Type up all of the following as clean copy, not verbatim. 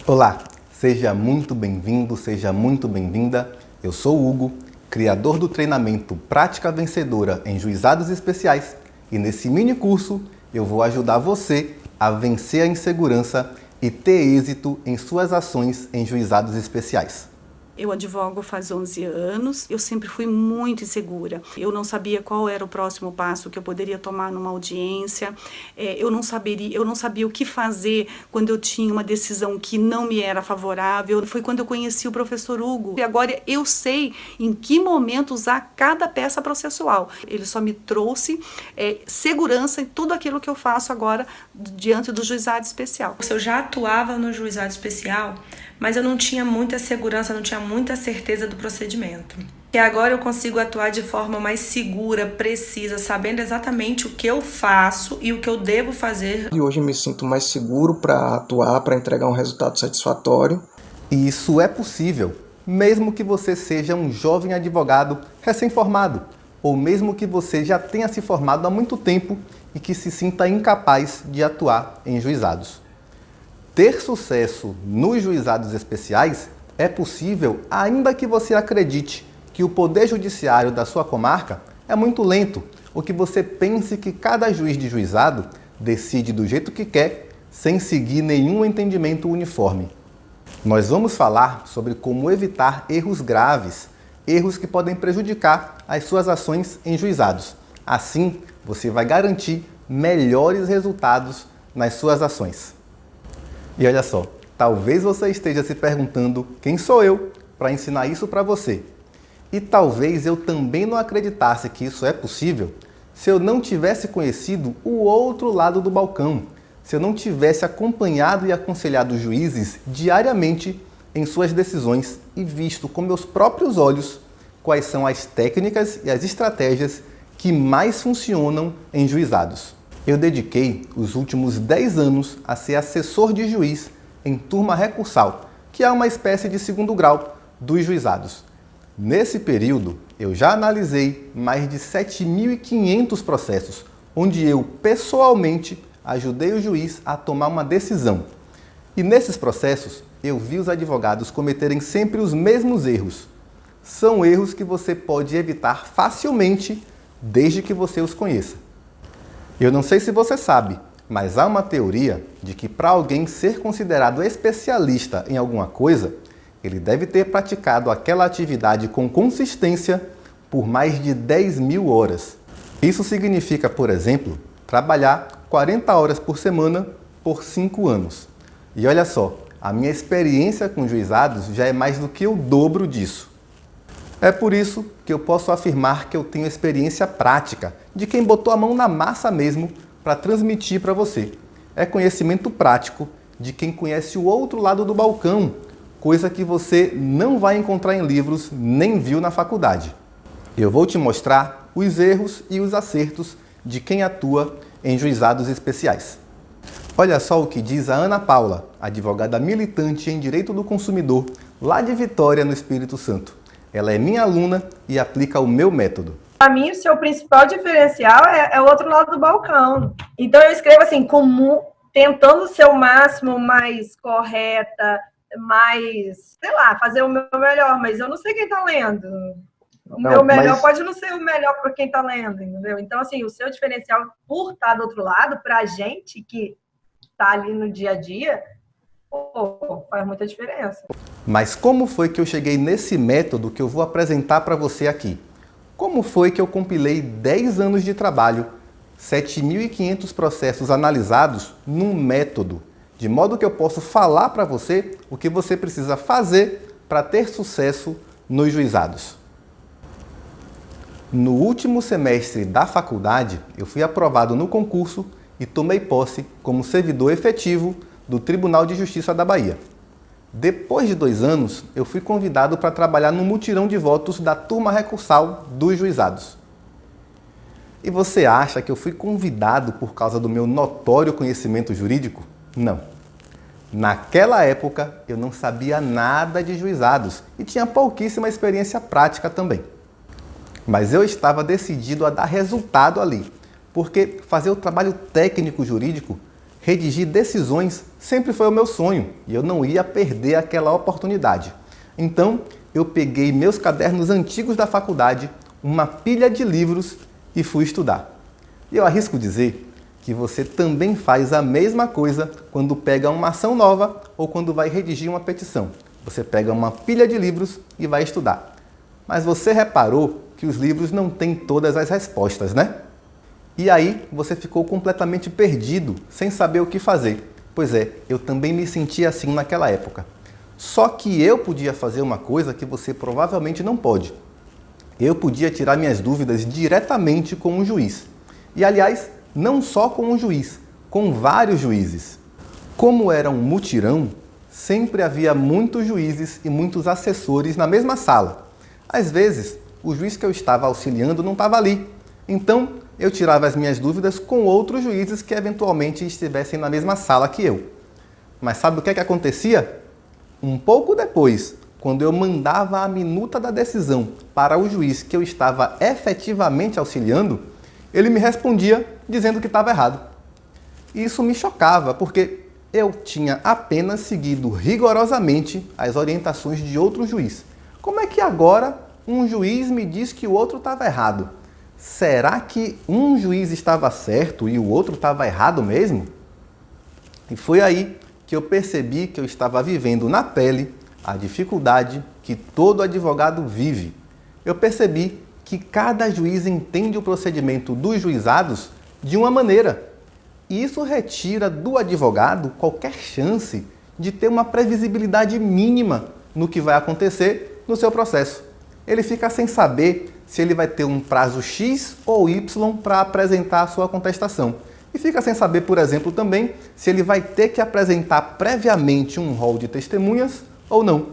Olá, seja muito bem-vindo, seja muito bem-vinda. Eu sou o Hugo, criador do treinamento Prática Vencedora em Juizados Especiais, e nesse mini curso eu vou ajudar você a vencer a insegurança e ter êxito em suas ações em juizados especiais. Eu advogo faz 11 anos, eu sempre fui muito insegura. Eu não sabia qual era o próximo passo que eu poderia tomar numa audiência, eu não sabia o que fazer quando eu tinha uma decisão que não me era favorável. Foi quando eu conheci o professor Hugo. E agora eu sei em que momento usar cada peça processual. Ele só me trouxe segurança em tudo aquilo que eu faço agora diante do juizado especial. Eu já atuava no juizado especial, mas eu não tinha muita segurança, não tinha muita certeza do procedimento. E agora eu consigo atuar de forma mais segura, precisa, sabendo exatamente o que eu faço e o que eu devo fazer. E hoje eu me sinto mais seguro para atuar, para entregar um resultado satisfatório. E isso é possível, mesmo que você seja um jovem advogado recém-formado, ou mesmo que você já tenha se formado há muito tempo e que se sinta incapaz de atuar em juizados. Ter sucesso nos juizados especiais é possível ainda que você acredite que o poder judiciário da sua comarca é muito lento, ou que você pense que cada juiz de juizado decide do jeito que quer, sem seguir nenhum entendimento uniforme. Nós vamos falar sobre como evitar erros graves, erros que podem prejudicar as suas ações em juizados. Assim, você vai garantir melhores resultados nas suas ações. E olha só, talvez você esteja se perguntando quem sou eu para ensinar isso para você. E talvez eu também não acreditasse que isso é possível se eu não tivesse conhecido o outro lado do balcão, se eu não tivesse acompanhado e aconselhado juízes diariamente em suas decisões e visto com meus próprios olhos quais são as técnicas e as estratégias que mais funcionam em juizados. Eu dediquei os últimos 10 anos a ser assessor de juiz em turma recursal, que é uma espécie de segundo grau dos juizados. Nesse período, eu já analisei mais de 7.500 processos, onde eu, pessoalmente, ajudei o juiz a tomar uma decisão. E nesses processos, eu vi os advogados cometerem sempre os mesmos erros. São erros que você pode evitar facilmente, desde que você os conheça. Eu não sei se você sabe, mas há uma teoria de que para alguém ser considerado especialista em alguma coisa, ele deve ter praticado aquela atividade com consistência por mais de 10.000 horas. Isso significa, por exemplo, trabalhar 40 horas por semana por 5 anos. E olha só, a minha experiência com juizados já é mais do que o dobro disso. É por isso que eu posso afirmar que eu tenho experiência prática, de quem botou a mão na massa mesmo para transmitir para você. É conhecimento prático de quem conhece o outro lado do balcão, coisa que você não vai encontrar em livros nem viu na faculdade. Eu vou te mostrar os erros e os acertos de quem atua em juizados especiais. Olha só o que diz a Ana Paula, advogada militante em Direito do Consumidor, lá de Vitória, no Espírito Santo. Ela é minha aluna e aplica o meu método. Para mim, o seu principal diferencial é o outro lado do balcão. Então, eu escrevo assim, tentando ser o máximo mais correta, mais, sei lá, fazer o meu melhor, mas eu não sei quem está lendo. Meu melhor pode não ser o melhor para quem está lendo, entendeu? Então, assim, o seu diferencial por estar do outro lado, para a gente que está ali no dia a dia, faz muita diferença. Mas como foi que eu cheguei nesse método que eu vou apresentar para você aqui? Como foi que eu compilei 10 anos de trabalho, 7.500 processos analisados num método, de modo que eu posso falar para você o que você precisa fazer para ter sucesso nos juizados? No último semestre da faculdade, eu fui aprovado no concurso e tomei posse como servidor efetivo do Tribunal de Justiça da Bahia. Depois de 2 anos, eu fui convidado para trabalhar no mutirão de votos da turma recursal dos juizados. E você acha que eu fui convidado por causa do meu notório conhecimento jurídico? Não. Naquela época, eu não sabia nada de juizados e tinha pouquíssima experiência prática também. Mas eu estava decidido a dar resultado ali, porque fazer o trabalho técnico jurídico redigir decisões sempre foi o meu sonho e eu não ia perder aquela oportunidade. Então, eu peguei meus cadernos antigos da faculdade, uma pilha de livros e fui estudar. E eu arrisco dizer que você também faz a mesma coisa quando pega uma ação nova ou quando vai redigir uma petição. Você pega uma pilha de livros e vai estudar. Mas você reparou que os livros não têm todas as respostas, né? E aí você ficou completamente perdido, sem saber o que fazer. Pois é, eu também me sentia assim naquela época. Só que eu podia fazer uma coisa que você provavelmente não pode. Eu podia tirar minhas dúvidas diretamente com um juiz. E, aliás, não só com um juiz, com vários juízes. Como era um mutirão, sempre havia muitos juízes e muitos assessores na mesma sala. Às vezes, o juiz que eu estava auxiliando não estava ali. Então, eu tirava as minhas dúvidas com outros juízes que eventualmente estivessem na mesma sala que eu. Mas sabe o que acontecia? Um pouco depois, quando eu mandava a minuta da decisão para o juiz que eu estava efetivamente auxiliando, ele me respondia dizendo que estava errado. E isso me chocava, porque eu tinha apenas seguido rigorosamente as orientações de outro juiz. Como é que agora um juiz me diz que o outro estava errado? Será que um juiz estava certo e o outro estava errado mesmo? E foi aí que eu percebi que eu estava vivendo na pele a dificuldade que todo advogado vive. Eu percebi que cada juiz entende o procedimento dos juizados de uma maneira. E isso retira do advogado qualquer chance de ter uma previsibilidade mínima no que vai acontecer no seu processo. Ele fica sem saber se ele vai ter um prazo X ou Y para apresentar a sua contestação. E fica sem saber, por exemplo, também se ele vai ter que apresentar previamente um rol de testemunhas ou não.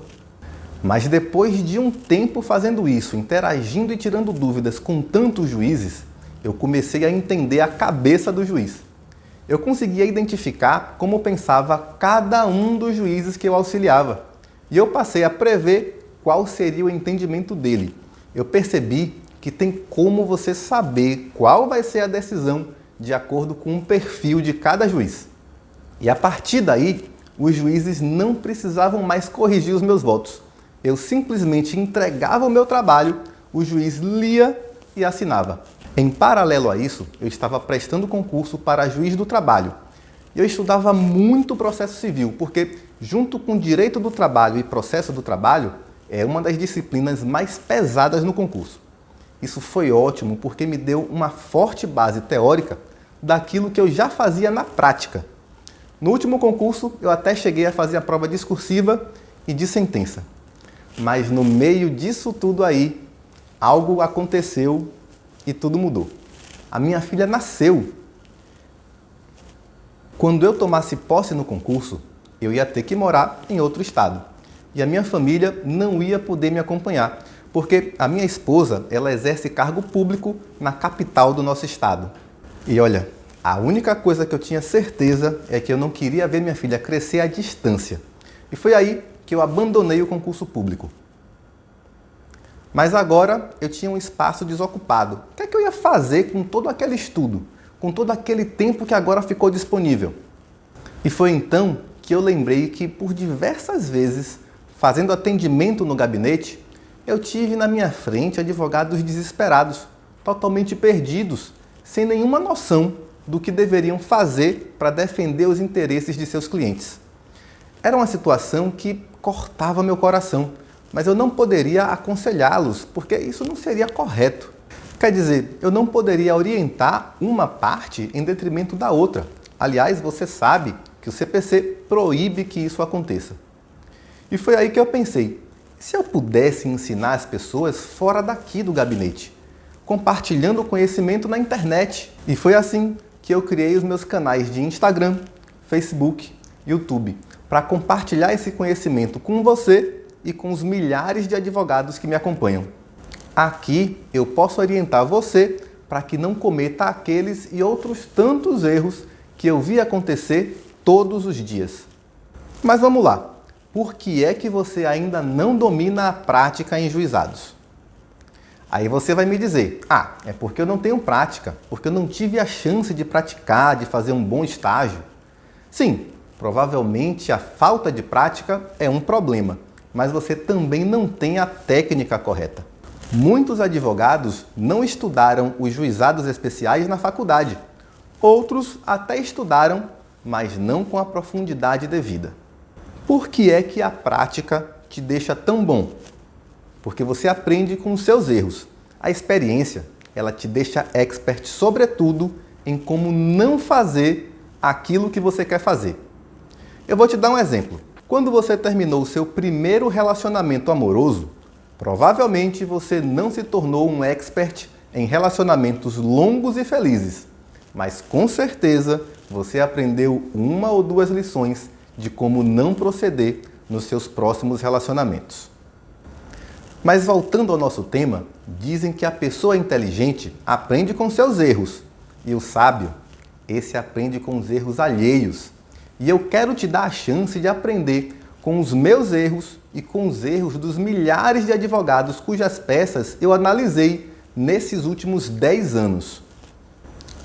Mas depois de um tempo fazendo isso, interagindo e tirando dúvidas com tantos juízes, eu comecei a entender a cabeça do juiz. Eu conseguia identificar como pensava cada um dos juízes que eu auxiliava. E eu passei a prever qual seria o entendimento dele. Eu percebi que tem como você saber qual vai ser a decisão de acordo com o perfil de cada juiz. E a partir daí, os juízes não precisavam mais corrigir os meus votos. Eu simplesmente entregava o meu trabalho, o juiz lia e assinava. Em paralelo a isso, eu estava prestando concurso para juiz do trabalho. Eu estudava muito processo civil, porque junto com direito do trabalho e processo do trabalho, é uma das disciplinas mais pesadas no concurso. Isso foi ótimo porque me deu uma forte base teórica daquilo que eu já fazia na prática. No último concurso, eu até cheguei a fazer a prova discursiva e de sentença. Mas no meio disso tudo aí, algo aconteceu e tudo mudou. A minha filha nasceu. Quando eu tomasse posse no concurso, eu ia ter que morar em outro estado. E a minha família não ia poder me acompanhar, porque a minha esposa, ela exerce cargo público na capital do nosso estado. E olha, a única coisa que eu tinha certeza é que eu não queria ver minha filha crescer à distância. E foi aí que eu abandonei o concurso público. Mas agora eu tinha um espaço desocupado. O que é que eu ia fazer com todo aquele estudo? Com todo aquele tempo que agora ficou disponível? E foi então que eu lembrei que por diversas vezes, fazendo atendimento no gabinete, eu tive na minha frente advogados desesperados, totalmente perdidos, sem nenhuma noção do que deveriam fazer para defender os interesses de seus clientes. Era uma situação que cortava meu coração, mas eu não poderia aconselhá-los, porque isso não seria correto. Quer dizer, eu não poderia orientar uma parte em detrimento da outra. Aliás, você sabe que o CPC proíbe que isso aconteça. E foi aí que eu pensei, se eu pudesse ensinar as pessoas fora daqui do gabinete, compartilhando o conhecimento na internet. E foi assim que eu criei os meus canais de Instagram, Facebook, YouTube, para compartilhar esse conhecimento com você e com os milhares de advogados que me acompanham. Aqui eu posso orientar você para que não cometa aqueles e outros tantos erros que eu vi acontecer todos os dias. Mas vamos lá. Por que é que você ainda não domina a prática em juizados? Aí você vai me dizer, é porque eu não tenho prática, porque eu não tive a chance de praticar, de fazer um bom estágio. Sim, provavelmente a falta de prática é um problema, mas você também não tem a técnica correta. Muitos advogados não estudaram os juizados especiais na faculdade. Outros até estudaram, mas não com a profundidade devida. Por que é que a prática te deixa tão bom? Porque você aprende com os seus erros. A experiência, ela te deixa expert, sobretudo, em como não fazer aquilo que você quer fazer. Eu vou te dar um exemplo. Quando você terminou o seu primeiro relacionamento amoroso, provavelmente você não se tornou um expert em relacionamentos longos e felizes, mas com certeza você aprendeu 1 ou 2 lições de como não proceder nos seus próximos relacionamentos. Mas voltando ao nosso tema, dizem que a pessoa inteligente aprende com seus erros e o sábio, esse aprende com os erros alheios. E eu quero te dar a chance de aprender com os meus erros e com os erros dos milhares de advogados cujas peças eu analisei nesses últimos 10 anos.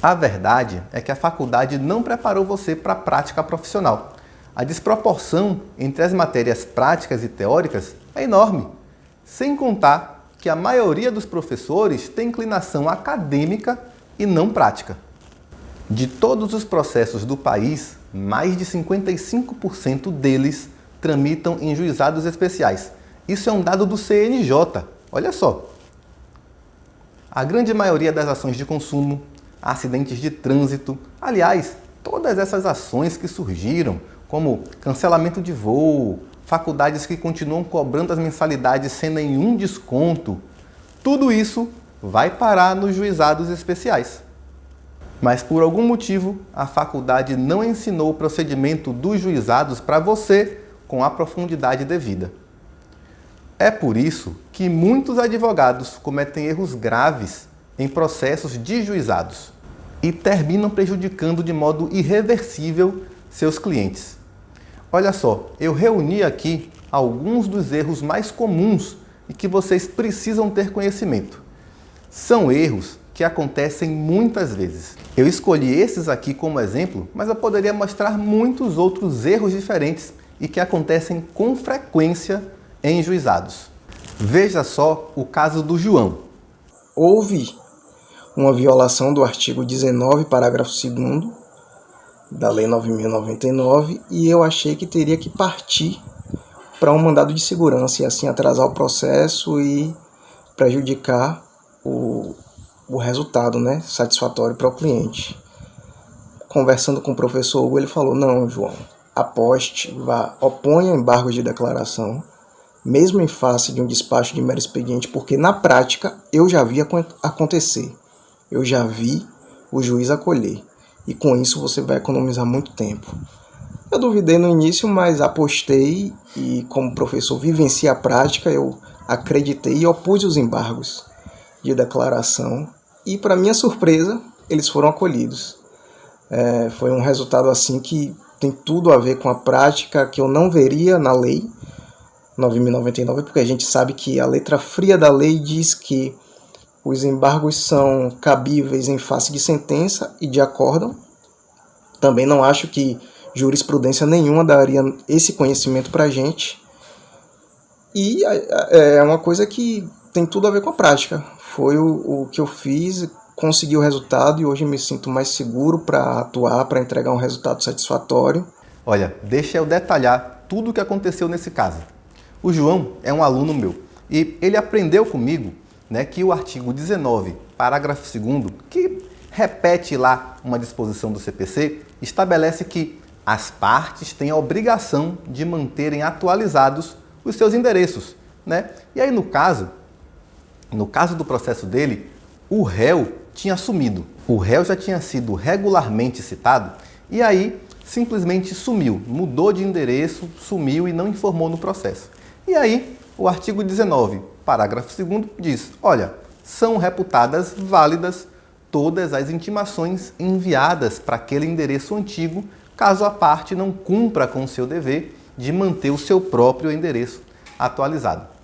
A verdade é que a faculdade não preparou você para a prática profissional. A desproporção entre as matérias práticas e teóricas é enorme, sem contar que a maioria dos professores tem inclinação acadêmica e não prática. De todos os processos do país, mais de 55% deles tramitam em juizados especiais. Isso é um dado do CNJ. Olha só. A grande maioria das ações de consumo, acidentes de trânsito, aliás, todas essas ações que surgiram, como cancelamento de voo, faculdades que continuam cobrando as mensalidades sem nenhum desconto, tudo isso vai parar nos juizados especiais. Mas por algum motivo, a faculdade não ensinou o procedimento dos juizados para você com a profundidade devida. É por isso que muitos advogados cometem erros graves em processos de juizados e terminam prejudicando de modo irreversível seus clientes. Olha só, eu reuni aqui alguns dos erros mais comuns e que vocês precisam ter conhecimento. São erros que acontecem muitas vezes. Eu escolhi esses aqui como exemplo, mas eu poderia mostrar muitos outros erros diferentes e que acontecem com frequência em juizados. Veja só o caso do João. Houve uma violação do artigo 19, parágrafo 2º da Lei 9.099 e eu achei que teria que partir para um mandado de segurança e assim atrasar o processo e prejudicar o resultado, né, satisfatório para o cliente. Conversando com o professor Hugo, ele falou: não, João, aposte, oponha embargos de declaração, mesmo em face de um despacho de mero expediente, porque na prática eu já vi acontecer, eu já vi o juiz acolher, e com isso você vai economizar muito tempo. Eu duvidei no início, mas apostei e como professor vivencia a prática, eu acreditei e opus os embargos de declaração e, para minha surpresa, eles foram acolhidos. Foi um resultado assim que tem tudo a ver com a prática que eu não veria na lei 9.099, porque a gente sabe que a letra fria da lei diz que os embargos são cabíveis em face de sentença e de acórdão. Também não acho que jurisprudência nenhuma daria esse conhecimento para a gente. E é uma coisa que tem tudo a ver com a prática. Foi o que eu fiz, consegui o resultado e hoje me sinto mais seguro para atuar, para entregar um resultado satisfatório. Olha, deixa eu detalhar tudo o que aconteceu nesse caso. O João é um aluno meu e ele aprendeu comigo, né, que o artigo 19, parágrafo 2º, que repete lá uma disposição do CPC, estabelece que as partes têm a obrigação de manterem atualizados os seus endereços, né? E aí no caso do processo dele, o réu tinha sumido. O réu já tinha sido regularmente citado e aí simplesmente sumiu, mudou de endereço, sumiu e não informou no processo. E aí o artigo 19, parágrafo 2º diz: olha, são reputadas válidas todas as intimações enviadas para aquele endereço antigo, caso a parte não cumpra com o seu dever de manter o seu próprio endereço atualizado.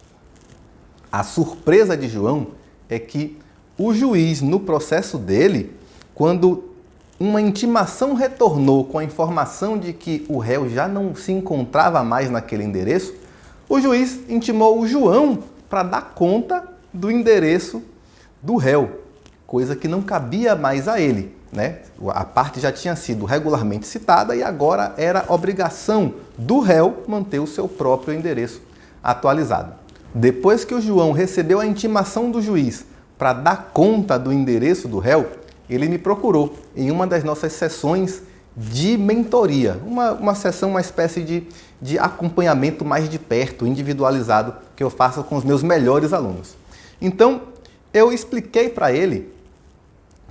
A surpresa de João é que o juiz, no processo dele, quando uma intimação retornou com a informação de que o réu já não se encontrava mais naquele endereço, o juiz intimou o João para dar conta do endereço do réu, coisa que não cabia mais a ele, né? A parte já tinha sido regularmente citada e agora era obrigação do réu manter o seu próprio endereço atualizado. Depois que o João recebeu a intimação do juiz para dar conta do endereço do réu, ele me procurou em uma das nossas sessões de mentoria, uma sessão, uma espécie de acompanhamento mais de perto, individualizado, que eu faço com os meus melhores alunos. Então, eu expliquei para ele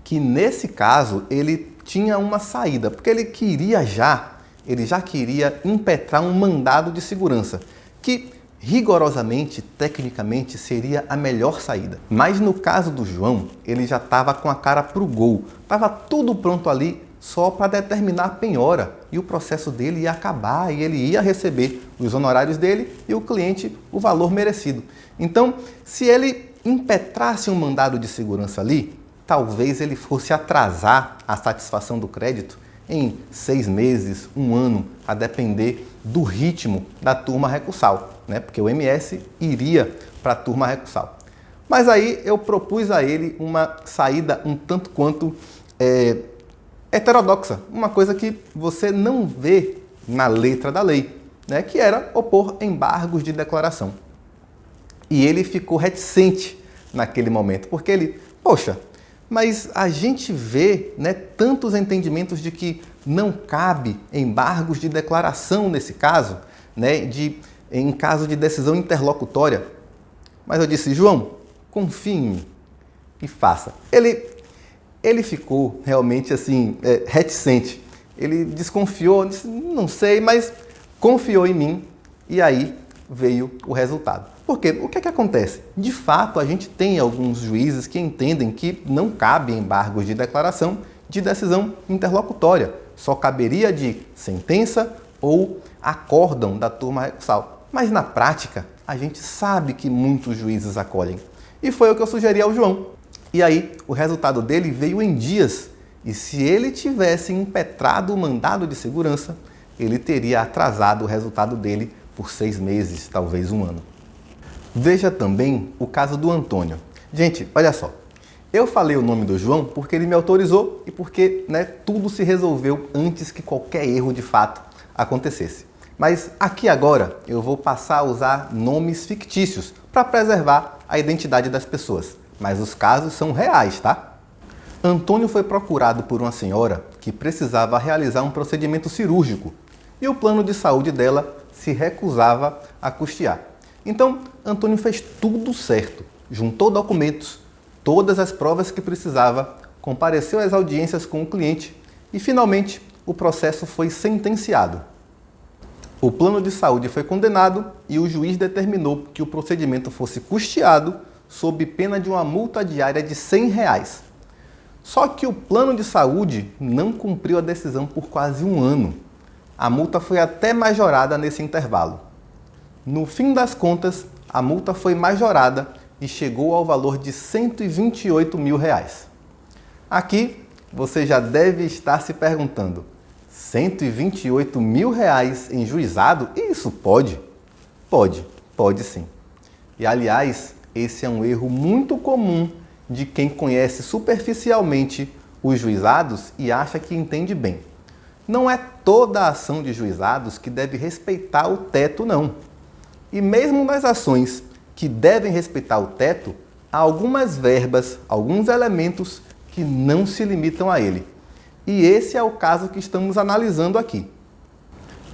que nesse caso ele tinha uma saída, porque ele já queria impetrar um mandado de segurança, que rigorosamente, tecnicamente, seria a melhor saída. Mas no caso do João, ele já estava com a cara pro gol, estava tudo pronto ali só para determinar a penhora e o processo dele ia acabar e ele ia receber os honorários dele e o cliente o valor merecido. Então, se ele impetrasse um mandado de segurança ali, talvez ele fosse atrasar a satisfação do crédito em 6 meses, 1 ano, a depender do ritmo da turma recursal, né? Porque o MS iria para a turma recursal. Mas aí eu propus a ele uma saída um tanto quanto heterodoxa, uma coisa que você não vê na letra da lei, né? Que era opor embargos de declaração. E ele ficou reticente naquele momento, porque ele, poxa, mas a gente vê, né, tantos entendimentos de que não cabe embargos de declaração nesse caso, né, em caso de decisão interlocutória. Mas eu disse, João, confie em mim e faça. Ele ficou realmente assim, reticente. Ele desconfiou, disse, não sei, mas confiou em mim e aí veio o resultado. Porque o que é que acontece? De fato, a gente tem alguns juízes que entendem que não cabe embargos de declaração de decisão interlocutória. Só caberia de sentença ou acórdão da turma recursal. Mas na prática, a gente sabe que muitos juízes acolhem. E foi o que eu sugeri ao João. E aí, o resultado dele veio em dias. E se ele tivesse impetrado o mandado de segurança, ele teria atrasado o resultado dele por 6 meses, talvez 1 ano. Veja também o caso do Antônio. Gente, olha só. Eu falei o nome do João porque ele me autorizou e porque, né, tudo se resolveu antes que qualquer erro de fato acontecesse. Mas aqui agora eu vou passar a usar nomes fictícios para preservar a identidade das pessoas. Mas os casos são reais, tá? Antônio foi procurado por uma senhora que precisava realizar um procedimento cirúrgico e o plano de saúde dela se recusava a custear. Então, Antônio fez tudo certo, juntou documentos, todas as provas que precisava, compareceu às audiências com o cliente e, finalmente, o processo foi sentenciado. O plano de saúde foi condenado e o juiz determinou que o procedimento fosse custeado sob pena de uma multa diária de R$100. Só que o plano de saúde não cumpriu a decisão por quase 1 ano. A multa foi até majorada nesse intervalo. No fim das contas, a multa foi majorada e chegou ao valor de R$128 mil. Aqui, você já deve estar se perguntando, R$128 mil em juizado? Isso pode? Pode sim. E, aliás, esse é um erro muito comum de quem conhece superficialmente os juizados e acha que entende bem. Não é toda a ação de juizados que deve respeitar o teto, não. E mesmo nas ações que devem respeitar o teto, há algumas verbas, alguns elementos que não se limitam a ele. E esse é o caso que estamos analisando aqui.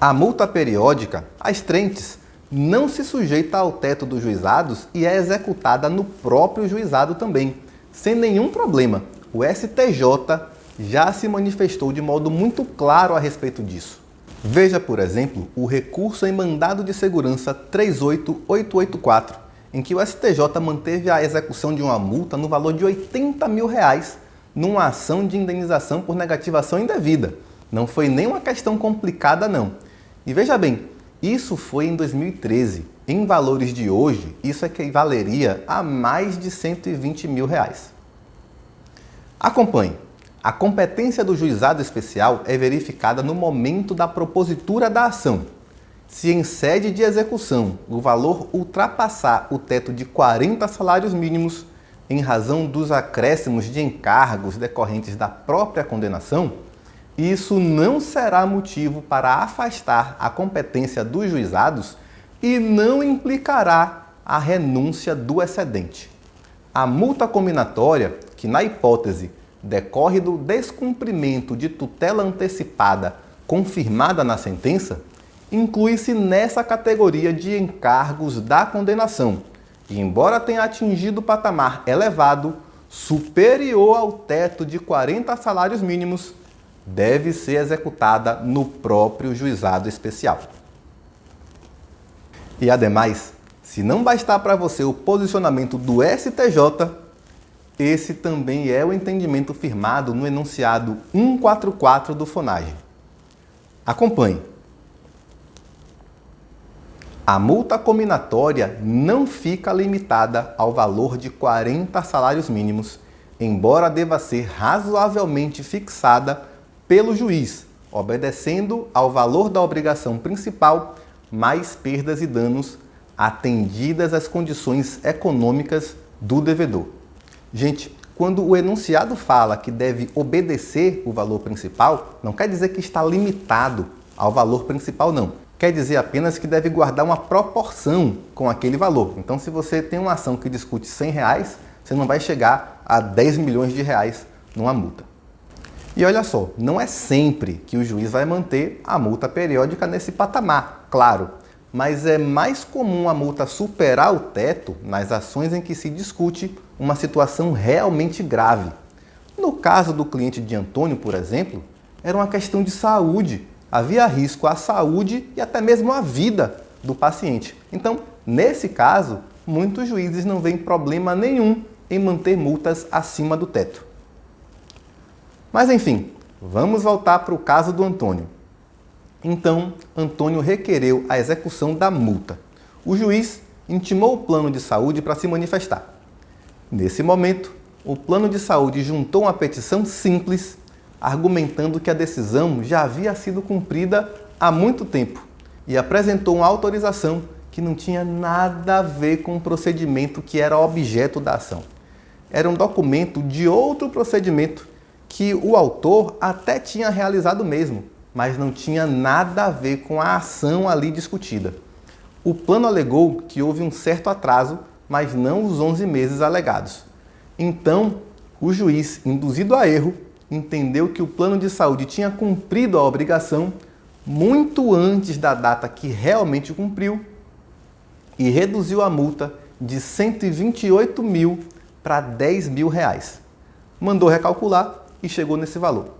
A multa periódica, as trentes, não se sujeita ao teto dos juizados e é executada no próprio juizado também, sem nenhum problema. O STJ já se manifestou de modo muito claro a respeito disso. Veja, por exemplo, o recurso em mandado de segurança 38884, em que o STJ manteve a execução de uma multa no valor de R$80 mil numa ação de indenização por negativação indevida. Não foi nem uma questão complicada, não. E veja bem, isso foi em 2013. Em valores de hoje, isso equivaleria a mais de R$120 mil. Acompanhe. A competência do juizado especial é verificada no momento da propositura da ação. Se em sede de execução o valor ultrapassar o teto de 40 salários mínimos, em razão dos acréscimos de encargos decorrentes da própria condenação, isso não será motivo para afastar a competência dos juizados e não implicará a renúncia do excedente. A multa cominatória, que na hipótese decorre do descumprimento de tutela antecipada confirmada na sentença, inclui-se nessa categoria de encargos da condenação e, embora tenha atingido patamar elevado, superior ao teto de 40 salários mínimos, deve ser executada no próprio juizado especial. E, ademais, se não bastar para você o posicionamento do STJ, esse também é o entendimento firmado no enunciado 144 do FONAGE. Acompanhe. A multa cominatória não fica limitada ao valor de 40 salários mínimos, embora deva ser razoavelmente fixada pelo juiz, obedecendo ao valor da obrigação principal mais perdas e danos, atendidas as condições econômicas do devedor. Gente, quando o enunciado fala que deve obedecer o valor principal, não quer dizer que está limitado ao valor principal, não. Quer dizer apenas que deve guardar uma proporção com aquele valor. Então, se você tem uma ação que discute R$100, você não vai chegar a 10 milhões de reais numa multa. E olha só, não é sempre que o juiz vai manter a multa periódica nesse patamar, claro, mas é mais comum a multa superar o teto nas ações em que se discute uma situação realmente grave. No caso do cliente de Antônio, por exemplo, era uma questão de saúde. Havia risco à saúde e até mesmo à vida do paciente. Então, nesse caso, muitos juízes não veem problema nenhum em manter multas acima do teto. Mas enfim, vamos voltar para o caso do Antônio. Então, Antônio requereu a execução da multa. O juiz intimou o plano de saúde para se manifestar. Nesse momento, o plano de saúde juntou uma petição simples, argumentando que a decisão já havia sido cumprida há muito tempo e apresentou uma autorização que não tinha nada a ver com o procedimento que era objeto da ação. Era um documento de outro procedimento que o autor até tinha realizado mesmo, mas não tinha nada a ver com a ação ali discutida. O plano alegou que houve um certo atraso, mas não os 11 meses alegados. Então, o juiz, induzido a erro, entendeu que o plano de saúde tinha cumprido a obrigação muito antes da data que realmente cumpriu e reduziu a multa de 128 mil para 10 mil reais. Mandou recalcular e chegou nesse valor.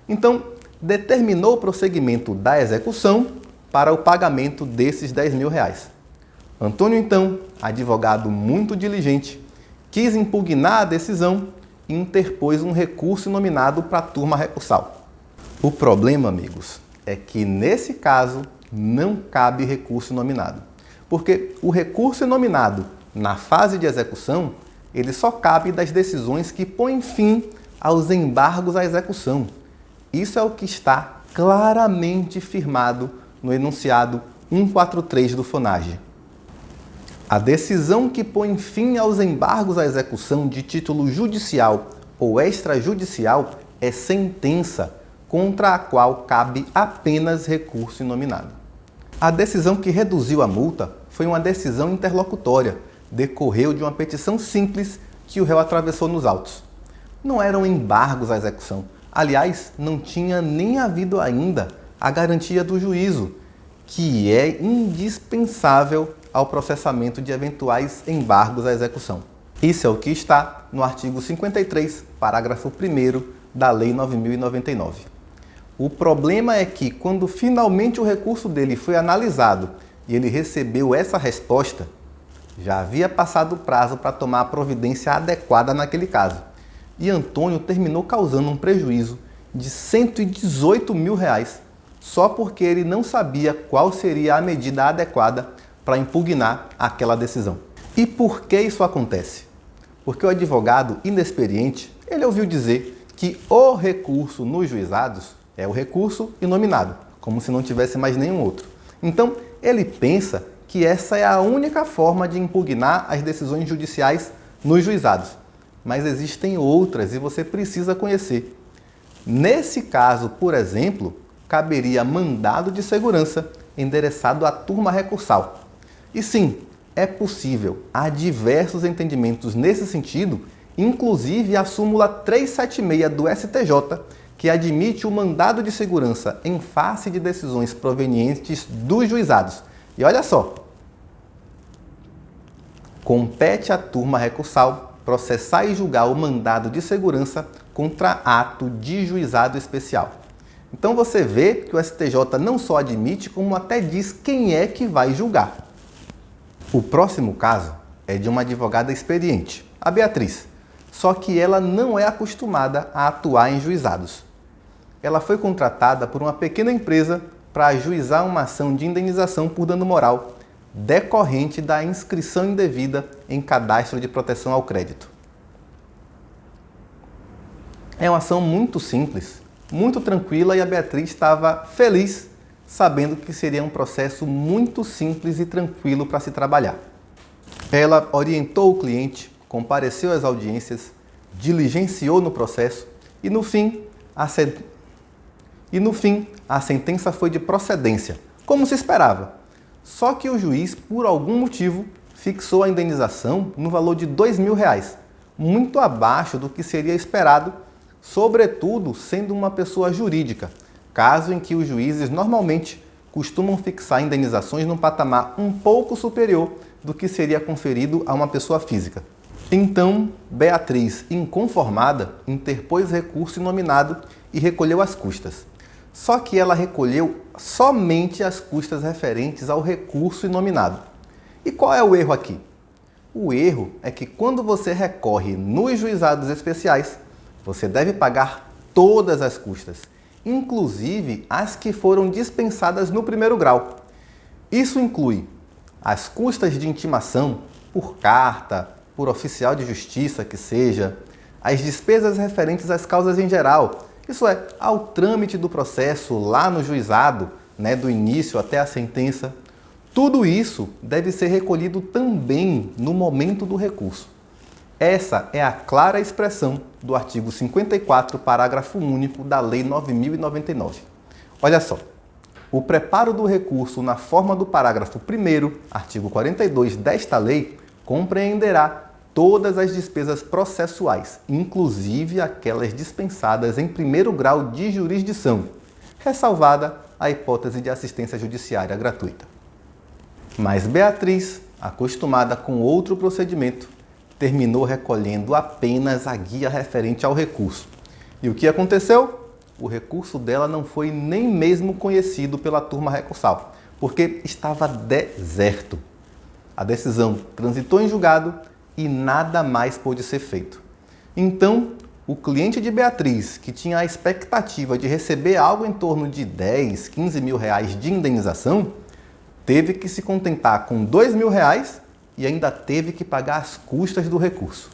Então, determinou o prosseguimento da execução para o pagamento desses 10 mil reais. Antônio, então, advogado muito diligente, quis impugnar a decisão e interpôs um recurso nominado para a turma recursal. O problema, amigos, é que nesse caso não cabe recurso nominado, porque o recurso nominado na fase de execução, ele só cabe das decisões que põem fim aos embargos à execução. Isso é o que está claramente firmado no enunciado 143 do FONAGE. A decisão que põe fim aos embargos à execução de título judicial ou extrajudicial é sentença, contra a qual cabe apenas recurso inominado. A decisão que reduziu a multa foi uma decisão interlocutória, decorreu de uma petição simples que o réu atravessou nos autos. Não eram embargos à execução. Aliás, não tinha nem havido ainda a garantia do juízo, que é indispensável ao processamento de eventuais embargos à execução. Isso é o que está no artigo 53, parágrafo 1º da Lei 9.099. O problema é que, quando finalmente o recurso dele foi analisado e ele recebeu essa resposta, já havia passado o prazo para tomar a providência adequada naquele caso. E Antônio terminou causando um prejuízo de 118 mil reais, só porque ele não sabia qual seria a medida adequada para impugnar aquela decisão. E por que isso acontece? Porque o advogado inexperiente, ele ouviu dizer que o recurso nos juizados é o recurso inominado, como se não tivesse mais nenhum outro. Então, ele pensa que essa é a única forma de impugnar as decisões judiciais nos juizados. Mas existem outras e você precisa conhecer. Nesse caso, por exemplo, caberia mandado de segurança endereçado à turma recursal. E sim, é possível. Há diversos entendimentos nesse sentido, inclusive a súmula 376 do STJ, que admite o mandado de segurança em face de decisões provenientes dos juizados. E olha só, compete à turma recursal processar e julgar o mandado de segurança contra ato de juizado especial. Então você vê que o STJ não só admite, como até diz quem é que vai julgar. O próximo caso é de uma advogada experiente, a Beatriz, só que ela não é acostumada a atuar em juizados. Ela foi contratada por uma pequena empresa para ajuizar uma ação de indenização por dano moral decorrente da inscrição indevida em cadastro de proteção ao crédito. É uma ação muito simples, muito tranquila, e a Beatriz estava feliz sabendo que seria um processo muito simples e tranquilo para se trabalhar. Ela orientou o cliente, compareceu às audiências, diligenciou no processo e no fim a sentença foi de procedência, como se esperava. Só que o juiz, por algum motivo, fixou a indenização no valor de R$2.000, muito abaixo do que seria esperado, sobretudo sendo uma pessoa jurídica, caso em que os juízes normalmente costumam fixar indenizações num patamar um pouco superior do que seria conferido a uma pessoa física. Então, Beatriz, inconformada, interpôs recurso inominado e recolheu as custas. Só que ela recolheu somente as custas referentes ao recurso inominado. E qual é o erro aqui? O erro é que quando você recorre nos juizados especiais, você deve pagar todas as custas, inclusive as que foram dispensadas no primeiro grau. Isso inclui as custas de intimação, por carta, por oficial de justiça que seja, as despesas referentes às causas em geral, isso é, ao trâmite do processo lá no juizado, do início até a sentença. Tudo isso deve ser recolhido também no momento do recurso. Essa é a clara expressão do artigo 54, parágrafo único da Lei 9.099. Olha só, o preparo do recurso na forma do parágrafo 1º, artigo 42 desta lei, compreenderá todas as despesas processuais, inclusive aquelas dispensadas em primeiro grau de jurisdição, ressalvada a hipótese de assistência judiciária gratuita. Mas Beatriz, acostumada com outro procedimento, terminou recolhendo apenas a guia referente ao recurso. E o que aconteceu? O recurso dela não foi nem mesmo conhecido pela turma recursal, porque estava deserto. A decisão transitou em julgado e nada mais pôde ser feito. Então, o cliente de Beatriz, que tinha a expectativa de receber algo em torno de 10, 15 mil reais de indenização, teve que se contentar com R$2.000 e ainda teve que pagar as custas do recurso.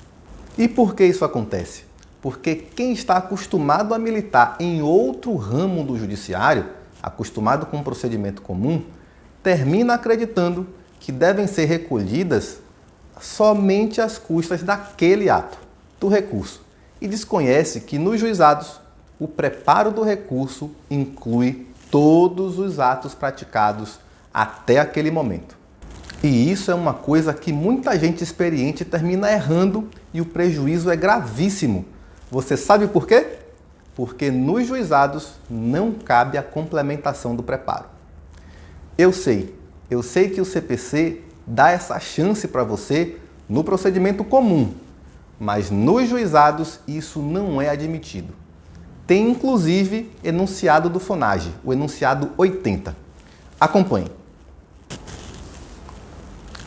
E por que isso acontece? Porque quem está acostumado a militar em outro ramo do judiciário, acostumado com um procedimento comum, termina acreditando que devem ser recolhidas somente as custas daquele ato, do recurso, e desconhece que nos juizados o preparo do recurso inclui todos os atos praticados até aquele momento. E isso é uma coisa que muita gente experiente termina errando e o prejuízo é gravíssimo. Você sabe por quê? Porque nos juizados não cabe a complementação do preparo. Eu sei que o CPC dá essa chance para você no procedimento comum, mas nos juizados isso não é admitido. Tem inclusive enunciado do FONAGE, o enunciado 80. Acompanhe.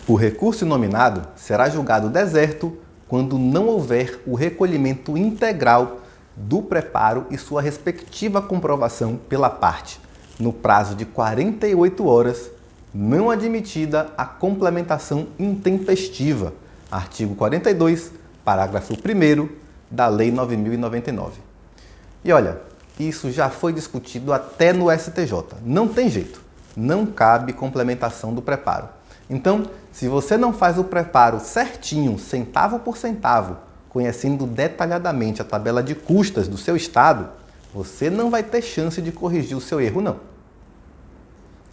O recurso inominado será julgado deserto quando não houver o recolhimento integral do preparo e sua respectiva comprovação pela parte, no prazo de 48 horas, não admitida a complementação intempestiva, artigo 42, parágrafo 1º da Lei 9.099. E olha, isso já foi discutido até no STJ. Não tem jeito. Não cabe complementação do preparo. Então, se você não faz o preparo certinho, centavo por centavo, conhecendo detalhadamente a tabela de custas do seu estado, você não vai ter chance de corrigir o seu erro, não.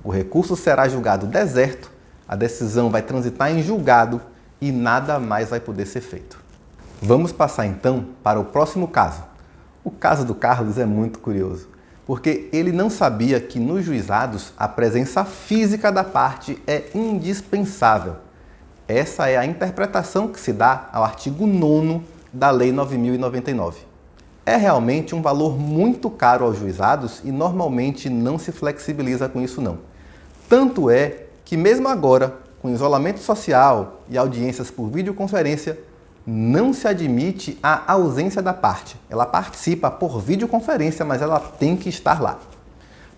O recurso será julgado deserto, a decisão vai transitar em julgado e nada mais vai poder ser feito. Vamos passar então para o próximo caso. O caso do Carlos é muito curioso, porque ele não sabia que nos juizados a presença física da parte é indispensável. Essa é a interpretação que se dá ao artigo 9º da Lei 9.099. É realmente um valor muito caro aos juizados e normalmente não se flexibiliza com isso não. Tanto é que mesmo agora, com isolamento social e audiências por videoconferência, não se admite a ausência da parte. Ela participa por videoconferência, mas ela tem que estar lá.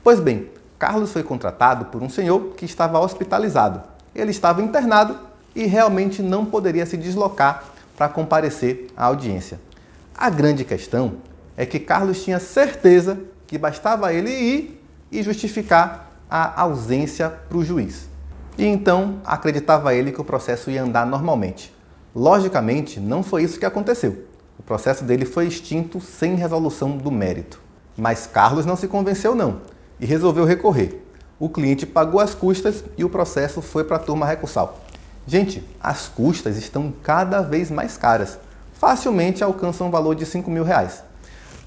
Pois bem, Carlos foi contratado por um senhor que estava hospitalizado. Ele estava internado e realmente não poderia se deslocar para comparecer à audiência. A grande questão é que Carlos tinha certeza que bastava ele ir e justificar a ausência para o juiz. E então acreditava ele que o processo ia andar normalmente. Logicamente, não foi isso que aconteceu. O processo dele foi extinto sem resolução do mérito. Mas Carlos não se convenceu não e resolveu recorrer. O cliente pagou as custas e o processo foi para a turma recursal. Gente, as custas estão cada vez mais caras. Facilmente alcançam um valor de R$5.000.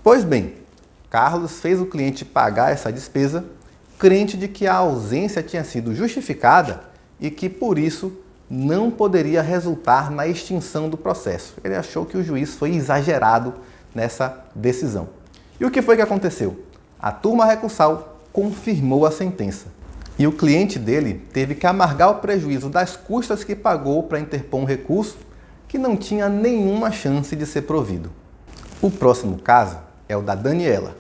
Pois bem, Carlos fez o cliente pagar essa despesa, crente de que a ausência tinha sido justificada e que, por isso, não poderia resultar na extinção do processo. Ele achou que o juiz foi exagerado nessa decisão. E o que foi que aconteceu? A turma recursal confirmou a sentença. E o cliente dele teve que amargar o prejuízo das custas que pagou para interpor um recurso que não tinha nenhuma chance de ser provido. O próximo caso é o da Daniela.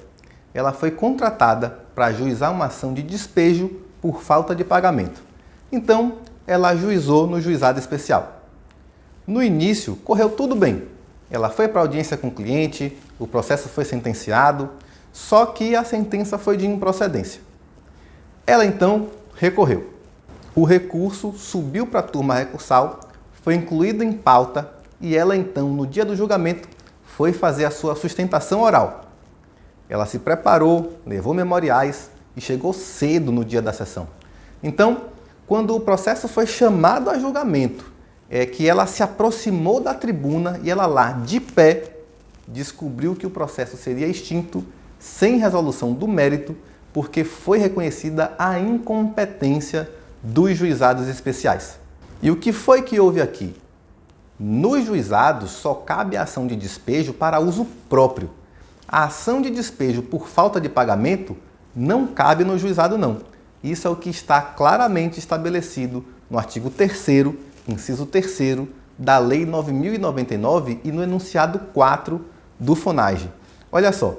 Ela foi contratada para ajuizar uma ação de despejo por falta de pagamento. Então, ela ajuizou no juizado especial. No início, correu tudo bem. Ela foi para a audiência com o cliente, o processo foi sentenciado, só que a sentença foi de improcedência. Ela então recorreu. O recurso subiu para a turma recursal, foi incluído em pauta e ela então, no dia do julgamento, foi fazer a sua sustentação oral. Ela se preparou, levou memoriais e chegou cedo no dia da sessão. Então, quando o processo foi chamado a julgamento, é que ela se aproximou da tribuna e ela lá, de pé, descobriu que o processo seria extinto sem resolução do mérito, porque foi reconhecida a incompetência dos juizados especiais. E o que foi que houve aqui? Nos juizados só cabe a ação de despejo para uso próprio. A ação de despejo por falta de pagamento não cabe no juizado não. Isso é o que está claramente estabelecido no artigo 3º, inciso 3º, da Lei 9.099 e no enunciado 4 do FONAGE. Olha só,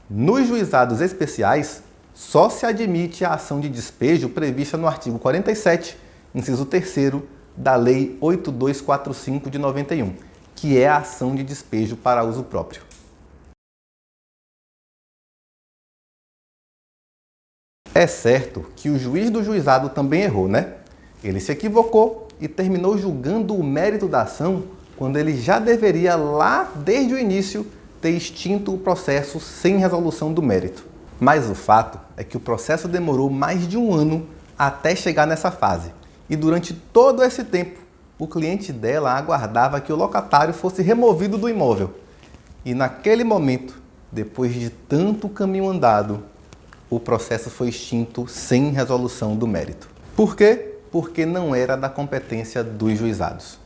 nos juizados especiais só se admite a ação de despejo prevista no artigo 47, inciso 3º, da Lei 8245 de 91, que é a ação de despejo para uso próprio. É certo que o juiz do juizado também errou, né? Ele se equivocou e terminou julgando o mérito da ação quando ele já deveria, lá desde o início, ter extinto o processo sem resolução do mérito. Mas o fato é que o processo demorou mais de um ano até chegar nessa fase. E durante todo esse tempo, o cliente dela aguardava que o locatário fosse removido do imóvel. E naquele momento, depois de tanto caminho andado, o processo foi extinto sem resolução do mérito. Por quê? Porque não era da competência dos juizados.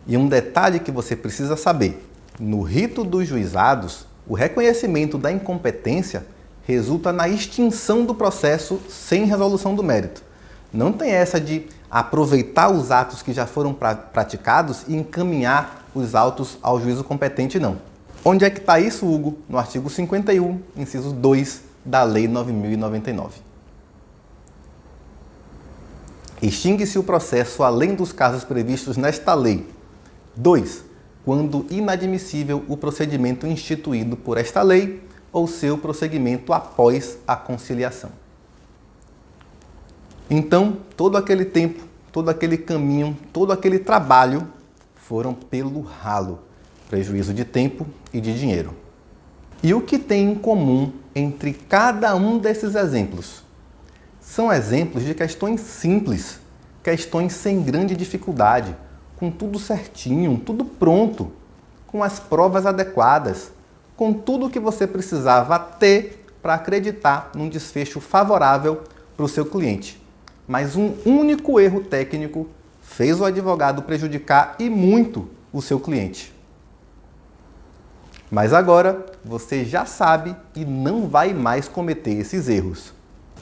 E um detalhe que você precisa saber: no rito dos juizados, o reconhecimento da incompetência resulta na extinção do processo sem resolução do mérito. Não tem essa de aproveitar os atos que já foram praticados e encaminhar os autos ao juízo competente, não. Onde é que está isso, Hugo? No artigo 51, inciso 2 da Lei 9.099. Extingue-se o processo além dos casos previstos nesta lei. 2. quando inadmissível o procedimento instituído por esta lei ou seu prosseguimento após a conciliação. Então, todo aquele tempo, todo aquele caminho, todo aquele trabalho foram pelo ralo, prejuízo de tempo e de dinheiro. E o que tem em comum entre cada um desses exemplos? São exemplos de questões simples, questões sem grande dificuldade, com tudo certinho, tudo pronto, com as provas adequadas, com tudo o que você precisava ter para acreditar num desfecho favorável para o seu cliente. Mas um único erro técnico fez o advogado prejudicar e muito o seu cliente. Mas agora você já sabe e não vai mais cometer esses erros.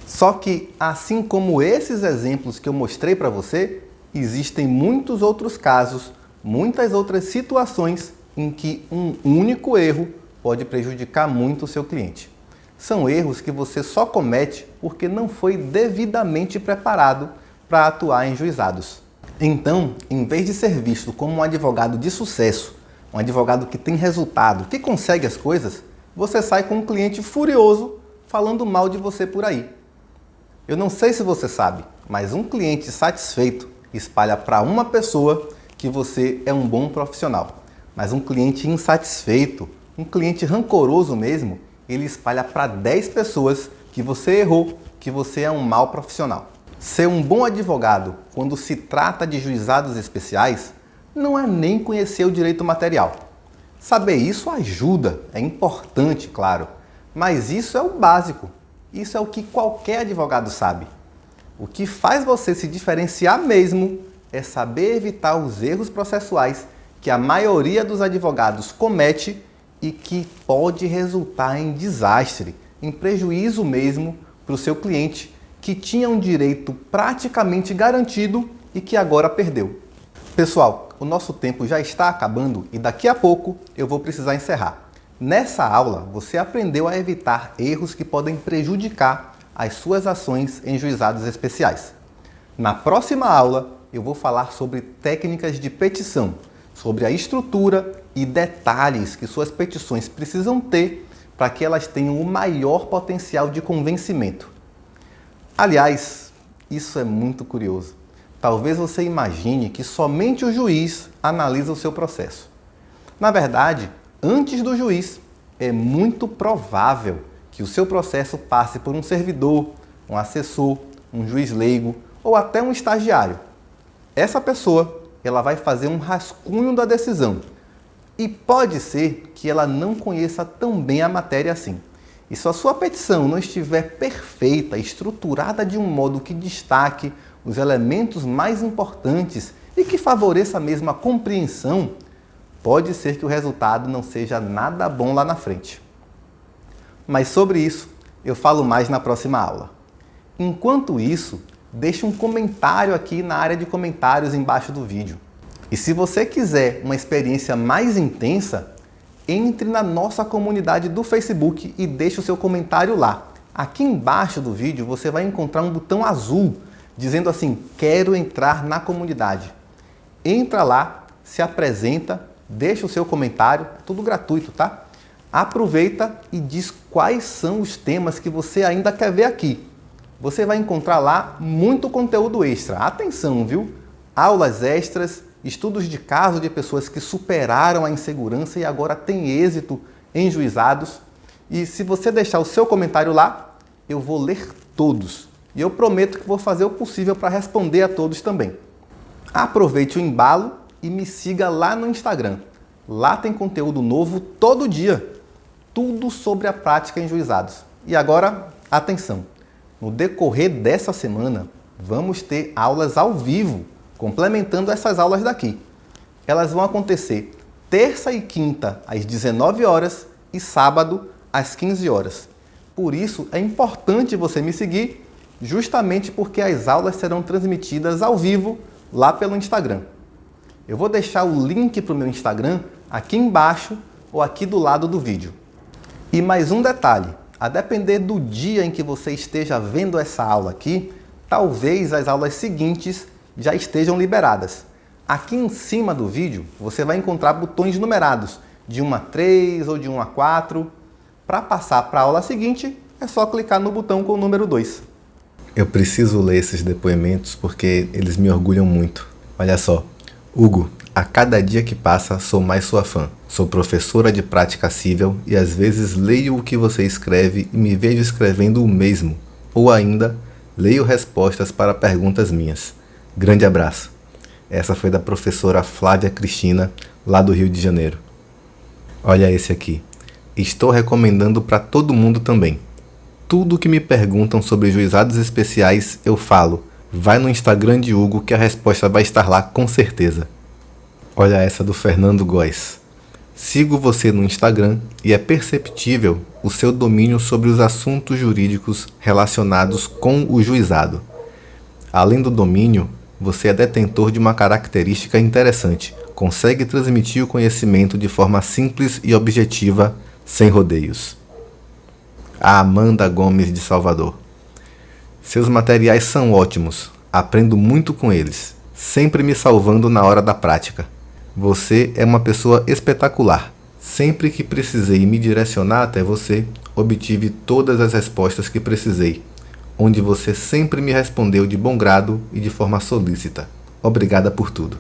Só que, assim como esses exemplos que eu mostrei para você, existem muitos outros casos, muitas outras situações em que um único erro pode prejudicar muito o seu cliente. São erros que você só comete porque não foi devidamente preparado para atuar em juizados. Então, em vez de ser visto como um advogado de sucesso, um advogado que tem resultado, que consegue as coisas, você sai com um cliente furioso falando mal de você por aí. Eu não sei se você sabe, mas um cliente satisfeito espalha para uma pessoa que você é um bom profissional. Mas um cliente insatisfeito, um cliente rancoroso mesmo, ele espalha para 10 pessoas que você errou, que você é um mau profissional. Ser um bom advogado, quando se trata de juizados especiais, não é nem conhecer o direito material. Saber isso ajuda, é importante, claro, mas isso é o básico. Isso é o que qualquer advogado sabe. O que faz você se diferenciar mesmo é saber evitar os erros processuais que a maioria dos advogados comete e que pode resultar em desastre, em prejuízo mesmo para o seu cliente, que tinha um direito praticamente garantido e que agora perdeu. Pessoal, o nosso tempo já está acabando e daqui a pouco eu vou precisar encerrar. Nessa aula, você aprendeu a evitar erros que podem prejudicar as suas ações em juizados especiais. Na próxima aula, eu vou falar sobre técnicas de petição, sobre a estrutura e detalhes que suas petições precisam ter para que elas tenham o maior potencial de convencimento. Aliás, isso é muito curioso. Talvez você imagine que somente o juiz analisa o seu processo. Na verdade, antes do juiz, é muito provável que o seu processo passe por um servidor, um assessor, um juiz leigo ou até um estagiário. Essa pessoa, ela vai fazer um rascunho da decisão e pode ser que ela não conheça tão bem a matéria assim. E se a sua petição não estiver perfeita, estruturada de um modo que destaque os elementos mais importantes e que favoreça mesmo a compreensão, pode ser que o resultado não seja nada bom lá na frente. Mas sobre isso eu falo mais na próxima aula. Enquanto isso, deixe um comentário aqui na área de comentários embaixo do vídeo. E se você quiser uma experiência mais intensa, entre na nossa comunidade do Facebook e deixe o seu comentário lá. Aqui embaixo do vídeo você vai encontrar um botão azul dizendo assim: quero entrar na comunidade. Entra lá, se apresenta, deixa o seu comentário, tudo gratuito, tá? Aproveita e diz quais são os temas que você ainda quer ver aqui. Você vai encontrar lá muito conteúdo extra. Atenção, viu? Aulas extras, estudos de caso de pessoas que superaram a insegurança e agora têm êxito em juizados. E se você deixar o seu comentário lá, eu vou ler todos. E eu prometo que vou fazer o possível para responder a todos também. Aproveite o embalo e me siga lá no Instagram. Lá tem conteúdo novo todo dia. Tudo sobre a prática em juizados. E agora, atenção! No decorrer dessa semana, vamos ter aulas ao vivo, complementando essas aulas daqui. Elas vão acontecer terça e quinta às 19 horas e sábado às 15 horas. Por isso, é importante você me seguir, justamente porque as aulas serão transmitidas ao vivo lá pelo Instagram. Eu vou deixar o link para o meu Instagram aqui embaixo ou aqui do lado do vídeo. E mais um detalhe, a depender do dia em que você esteja vendo essa aula aqui, talvez as aulas seguintes já estejam liberadas. Aqui em cima do vídeo você vai encontrar botões numerados de 1 a 3 ou de 1 a 4. Para passar para a aula seguinte, é só clicar no botão com o número 2. Eu preciso ler esses depoimentos porque eles me orgulham muito. Olha só. Hugo, a cada dia que passa sou mais sua fã. Sou professora de prática cível e às vezes leio o que você escreve e me vejo escrevendo o mesmo. Ou ainda, leio respostas para perguntas minhas. Grande abraço. Essa foi da professora Flávia Cristina, lá do Rio de Janeiro. Olha esse aqui. Estou recomendando para todo mundo também. Tudo que me perguntam sobre juizados especiais, eu falo. Vai no Instagram de Hugo que a resposta vai estar lá com certeza. Olha essa do Fernando Góes. Sigo você no Instagram e é perceptível o seu domínio sobre os assuntos jurídicos relacionados com o juizado. Além do domínio, você é detentor de uma característica interessante. Consegue transmitir o conhecimento de forma simples e objetiva, sem rodeios. A Amanda Gomes de Salvador. Seus materiais são ótimos. Aprendo muito com eles, sempre me salvando na hora da prática. Você é uma pessoa espetacular. Sempre que precisei me direcionar até você, obtive todas as respostas que precisei, onde você sempre me respondeu de bom grado e de forma solícita. Obrigada por tudo.